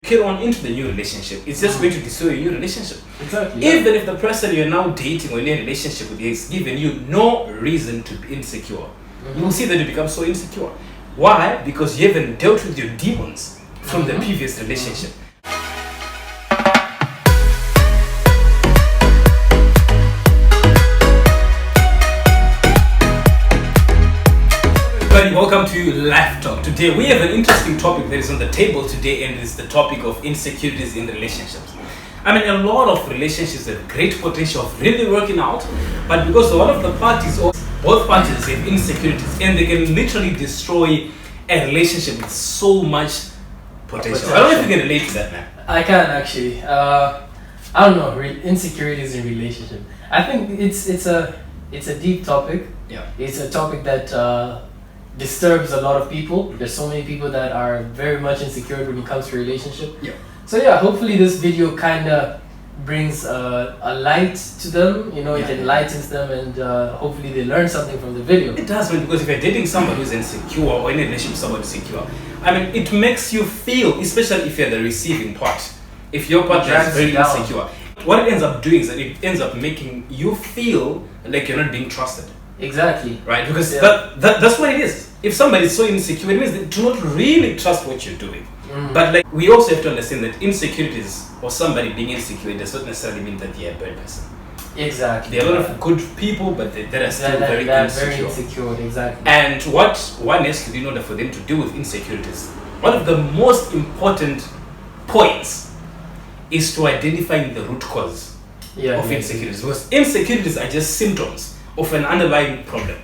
Get on into the new relationship, it's just going to destroy your new relationship. Exactly. Even if the person you're now dating or in a relationship with is given you no reason to be insecure, you will see that you become so insecure. Why? Because you haven't dealt with your demons from the previous relationship. Welcome to Life Talk. Today we have an interesting topic that is on the table today, and it's the topic of insecurities in relationships. I mean, a lot of relationships have great potential of really working out, but because one of the parties or both parties have insecurities, and they can literally destroy a relationship with so much potential. I don't know if you can relate to that, man. I can actually. I don't know. Insecurities in relationship. I think it's a deep topic. Yeah. It's a topic that disturbs a lot of people. There's so many people that are very much insecure when it comes to relationship. Yeah. So yeah, hopefully this video kind of brings a light to them. You know, it enlightens them, and hopefully they learn something from the video. It does, man, because if you're dating somebody who's insecure or in a relationship with somebody insecure, I mean, it makes you feel, especially if you're the receiving part, if your partner is very insecure, what it ends up doing is that it ends up making you feel like you're not being trusted. Exactly. Right? Because that's what it is. If somebody is so insecure, it means they do not really trust what you're doing. But like, we also have to understand that insecurities or somebody being insecure does not necessarily mean that they're a bad person. Exactly. There are a lot of good people, but they are still very insecure. Exactly. And what one has to do in order for them to deal with insecurities, one of the most important points is to identify the root cause of insecurities. Because insecurities are just symptoms of an underlying problem.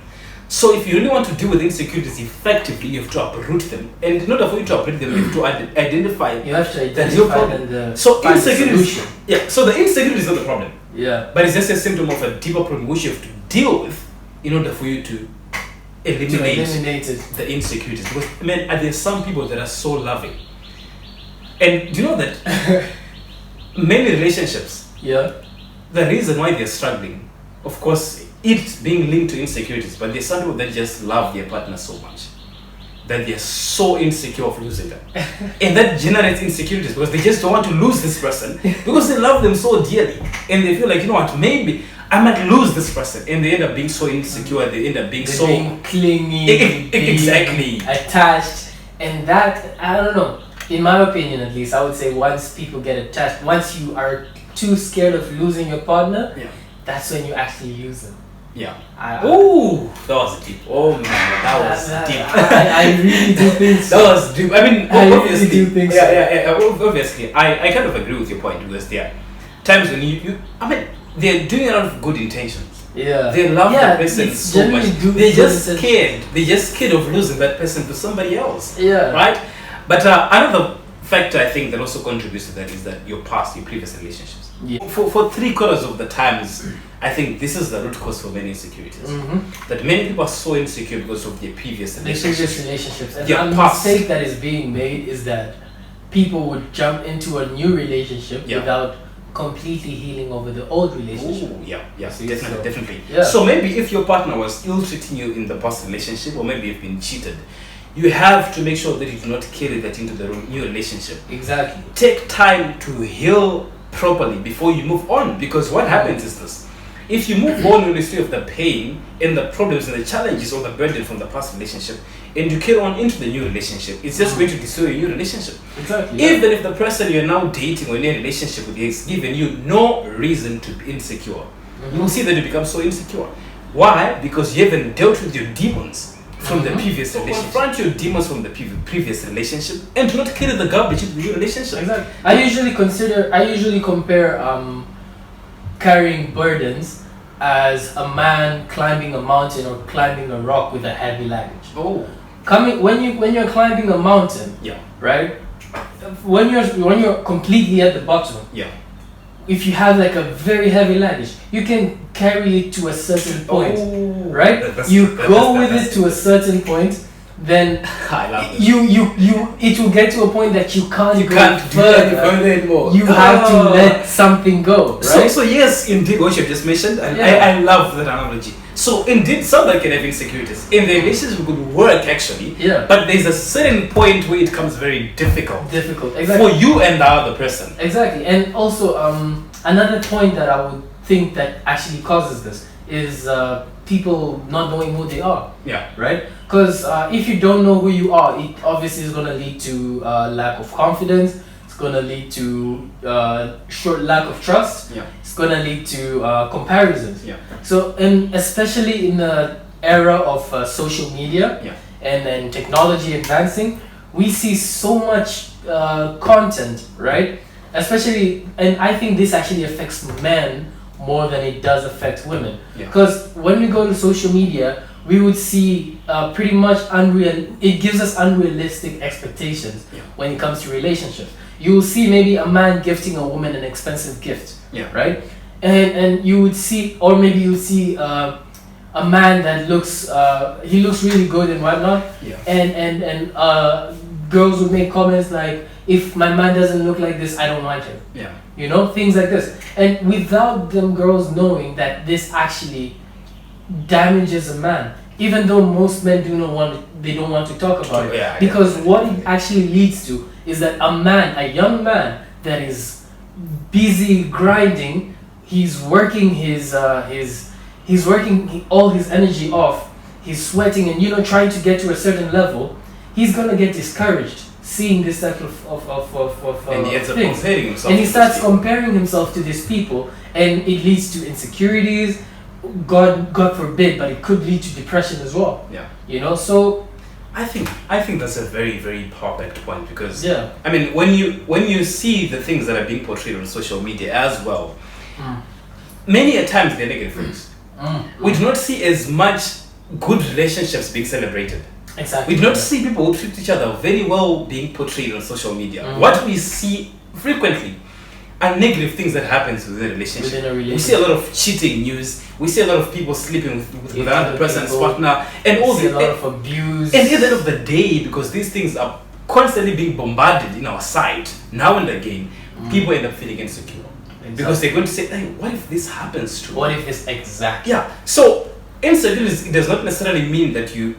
So if you really want to deal with insecurities effectively, you have to uproot them. And in order for you to uproot them, you have to identify the real problem. So insecurities, so the insecurity is not the problem. Yeah. But it's just a symptom of a deeper problem which you have to deal with in order for you to eliminate the insecurities. Because man, there are some people that are so loving. And do you know that many relationships, the reason why they're struggling, of course, it's being linked to insecurities, but there's some people that just love their partner so much that they're so insecure of losing them. And that generates insecurities because they just don't want to lose this person because they love them so dearly. And they feel like, you know what, maybe I might lose this person. And they end up being so insecure, they end up being being clingy, exactly attached. And that, I don't know, in my opinion at least, I would say once people get attached, once you are too scared of losing your partner, that's when you actually use them. Yeah. Oh, that was deep. Oh man, that was deep. I really do think so. That was deep. I mean, obviously, really do think so. Obviously, I kind of agree with your point because there are times when I mean, they're doing a lot of good intentions. Yeah. They love the person so much. They're just scared. They're just scared of losing that person to somebody else. Yeah. Right? But another factor I think that also contributes to that is that your previous relationships. Yeah. For 3/4 of the times, I think this is the root cause for many insecurities. That many people are so insecure because of their previous relationships. And the mistake that is being made is that people would jump into a new relationship without completely healing over the old relationship. Definitely. Yeah. So maybe if your partner was ill-treating you in the past relationship, or maybe you've been cheated, you have to make sure that you do not carry that into the new relationship. Exactly. Take time to heal properly before you move on, because what happens is this: if you move on with the history of the pain and the problems and the challenges or the burden from the past relationship, and you carry on into the new relationship, it's just going to destroy your new relationship. Exactly. Even if the person you're now dating or in a relationship with is given you no reason to be insecure, you will see that you become so insecure. Why? Because you haven't dealt with your demons from the previous relationship. Confront your demons from the previous relationship and do not carry the garbage into the new relationship. Exactly. I usually compare carrying burdens as a man climbing a mountain or climbing a rock with a heavy luggage. When you're climbing a mountain, right? When you're completely at the bottom, if you have like a very heavy luggage, you can carry it to a certain point, right? You go with it to a certain point, then it will get to a point that you can't go further anymore. You have to let something go, right? So yes, indeed, what you just mentioned, I love that analogy. So indeed, somebody can have insecurities. In the relationship could work actually. Yeah. But there's a certain point where it becomes very difficult. Exactly. For you and the other person. Exactly. And also, another point that I would think that actually causes this is people not knowing who they are. Yeah. Right? Because if you don't know who you are, it obviously is going to lead to lack of confidence. It's going to lead to short lack of trust. Yeah. It's going to lead to comparisons. Yeah. So, and especially in the era of social media, yeah. and technology advancing, we see so much content, right? Especially, and I think this actually affects men more than it does affect women. Because when we go to social media, we would see pretty much it gives us unrealistic expectations when it comes to relationships. You will see maybe a man gifting a woman an expensive gift, right? And you would see, or maybe you would see a man that looks really good and whatnot, and girls would make comments like, if my man doesn't look like this, I don't want him. You know, things like this. And without them girls knowing that this actually damages a man, even though most men don't want to talk about it. Because what it actually leads to is that a young man that is busy grinding, he's working he's working all his energy off, he's sweating and trying to get to a certain level, he's gonna get discouraged seeing this type of and he ends up comparing himself. And he starts comparing himself to these people, and it leads to insecurities. God forbid, but it could lead to depression as well. So I think that's a very, very perfect point, because I mean, when you see the things that are being portrayed on social media as well, many a times they're negative things. We do not see as much good relationships being celebrated. Exactly. We do not see people who treat each other very well being portrayed on social media. What we see frequently are negative things that happens within a relationship. We see a lot of cheating news. We see a lot of people sleeping with another person's partner, and all a lot of abuse. And at the end of the day, because these things are constantly being bombarded in our sight now and again, people end up feeling insecure because they're going to say, "Hey, what if this happens to me? What if this exactly?" So insecurity, it does not necessarily mean that you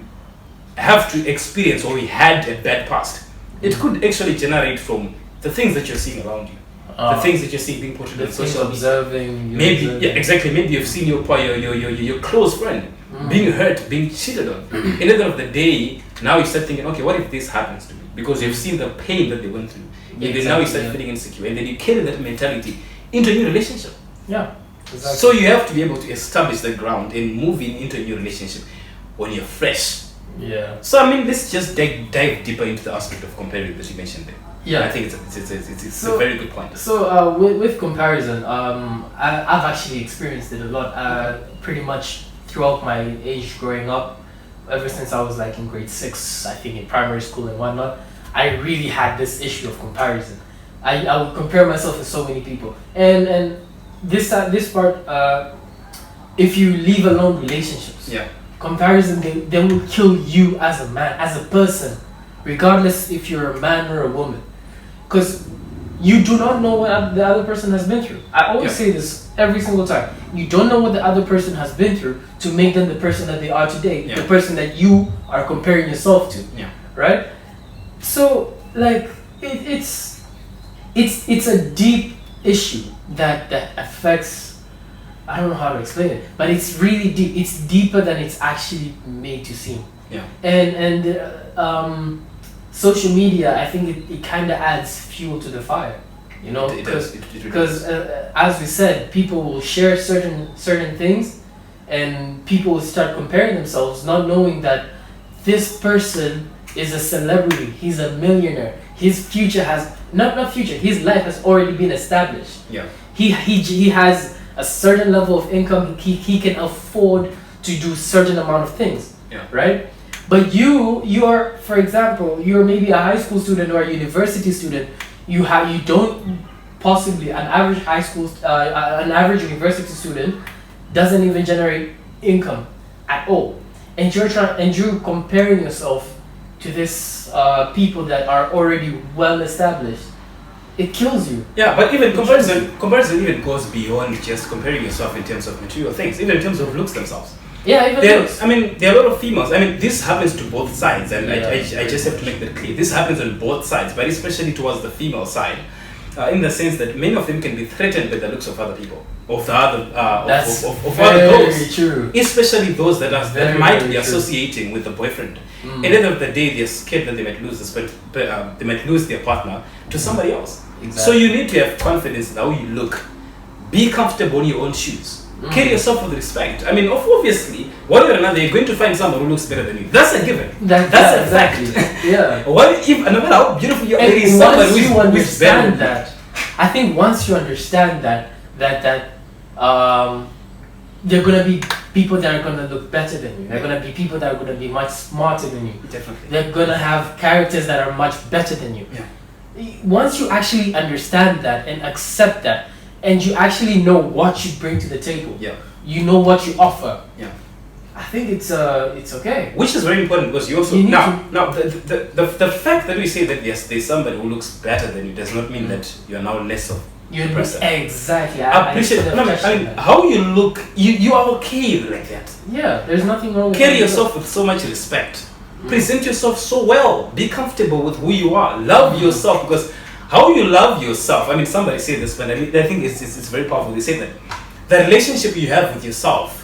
have to experience or we had a bad past. It could actually generate from the things that you're seeing around you. The things that you're seeing being portrayed on social media. Maybe you've seen your close friend being hurt, being cheated on. At the end of the day, now you start thinking, okay, what if this happens to me? Because you've seen the pain that they went through. And then now you start feeling insecure. And then you carry that mentality into a new relationship. Exactly. So you have to be able to establish the ground and move into a new relationship when you're fresh. So I mean, let's just dive deeper into the aspect of comparing that you mentioned there. I think it's a very good point. So with comparison, I've actually experienced it a lot. Pretty much throughout my age growing up, ever since I was like in grade 6, I think in primary school and whatnot, I really had this issue of comparison. I would compare myself with so many people, and this part, if you leave alone relationships, comparison they will kill you as a man, as a person, regardless if you're a man or a woman, because you do not know what the other person has been through. I always say this every single time. You don't know what the other person has been through to make them the person that they are today, the person that you are comparing yourself to, right? So like it's a deep issue that affects, I don't know how to explain it, but it's really deep. It's deeper than it's actually made to seem. And social media, I think it kind of adds fuel to the fire, because as we said, people will share certain things, and people will start comparing themselves, not knowing that this person is a celebrity, he's a millionaire, his future has his life has already been established. He has a certain level of income, he can afford to do certain amount of things, right? But you are, for example, you're maybe a high school student or a university student. You don't possibly, an average university student doesn't even generate income at all, and you're comparing yourself to this people that are already well established. It kills you. But even comparison even goes beyond just comparing yourself in terms of material things, even in terms of looks themselves. Yeah, even there are a lot of females. I mean, this happens to both sides, and I just have to make that clear. This happens on both sides, but especially towards the female side, in the sense that many of them can be threatened by the looks of other people, of the other, of other girls, true. Especially those that might be associating with the boyfriend. At the end of the day, they're scared that they might lose their partner to somebody else. Exactly. So you need to have confidence in how you look. Be comfortable in your own shoes. Carry yourself with respect. I mean, obviously, one way or another, you're going to find someone who looks better than you. That's a given. That's a fact. Yeah. No matter how beautiful you are, there is somebody who is better. That, I think once you understand that there are gonna be people that are gonna look better than you. There are gonna be people that are gonna be much smarter than you. Definitely. They're gonna have characters that are much better than you. Yeah. Once you actually understand that and accept that, and you actually know what you bring to the table. Yeah. You know what you offer. Yeah. I think it's okay. Which is very important because you also the fact that we say that yes, there's somebody who looks better than you does not mean that you are now less of a person. Exactly. I appreciate. I mean, how you look, you are okay like that. Yeah, there's nothing wrong with Carry yourself with so much respect. Present yourself so well. Be comfortable with who you are. Love yourself, because how you love yourself. I mean, somebody said this, but I think it's very powerful. They say that the relationship you have with yourself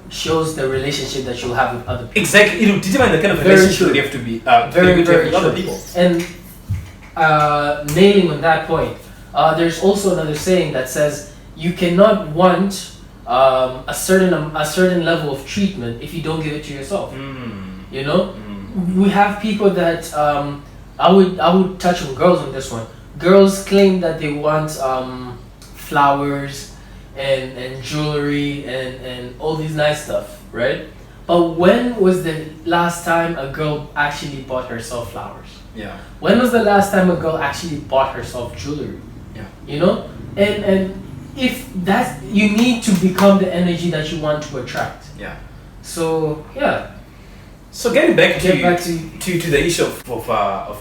shows the relationship that you'll have with other people. Exactly. It will determine the kind of relationship that you have to be very with other people. And nailing on that point, there's also another saying that says you cannot want a certain level of treatment if you don't give it to yourself. You know, we have people that I would touch on girls on this one. Girls claim that they want flowers and jewelry and all these nice stuff, right? But when was the last time a girl actually bought herself flowers? Yeah. When was the last time a girl actually bought herself jewelry? Yeah. You know? And if that's, you need to become the energy that you want to attract. Yeah. So yeah. So getting back to the issue of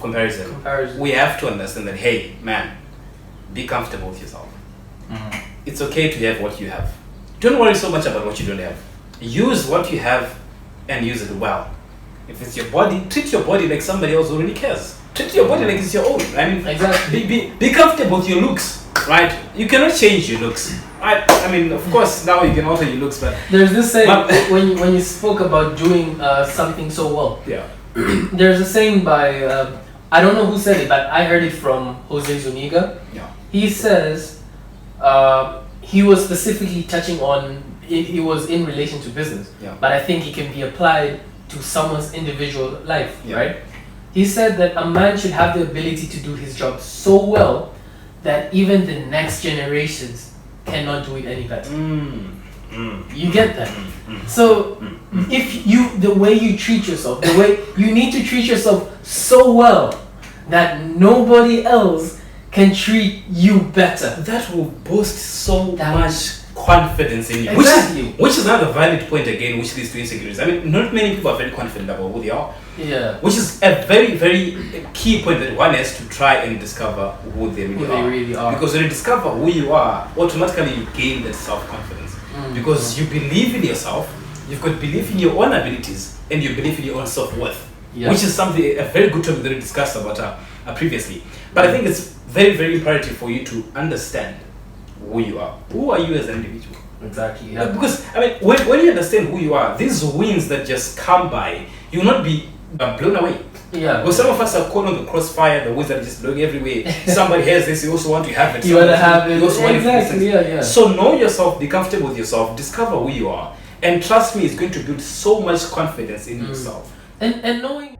comparison, we have to understand that, hey, man, be comfortable with yourself. It's okay to have what you have. Don't worry so much about what you don't have. Use what you have and use it well. If it's your body, treat your body like somebody else who really cares. Treat your body like it's your own. I mean, exactly. Be comfortable with your looks, right? You cannot change your looks. I mean, of course, now you can alter your looks, but there's this saying when you spoke about doing something so well. Yeah. There's a saying by I don't know who said it, but I heard it from Jose Zuniga. Yeah. He says he was specifically touching on it was in relation to business, but I think it can be applied to someone's individual life, right? He said that a man should have the ability to do his job so well that even the next generations cannot do it any better. You get that? So if the way you treat yourself, the way you need to treat yourself so well that nobody else can treat you better. That will boost so much confidence in you. Exactly. Which is another valid point again, which leads to insecurities. I mean, not many people are very confident about who they are. Yeah. Which is a very, very key point that one has to try and discover who they really are. Because when you discover who you are, automatically you gain that self-confidence. Because you believe in yourself, you've got belief in your own abilities, and you believe in your own self-worth. Yeah. Which is something, a very good topic that we discussed about previously. But I think it's very, very imperative for you to understand who you are. Who are you as an individual? Exactly. Yeah. Because I mean, when you understand who you are, these wins that just come by, you will not be blown away. Yeah. Because some of us are caught on the crossfire, the winds are just blowing everywhere. Somebody has this, you also want to have it. You want to have it. You also exactly. Yeah. So know yourself, be comfortable with yourself, discover who you are, and trust me, it's going to build so much confidence in yourself. And knowing.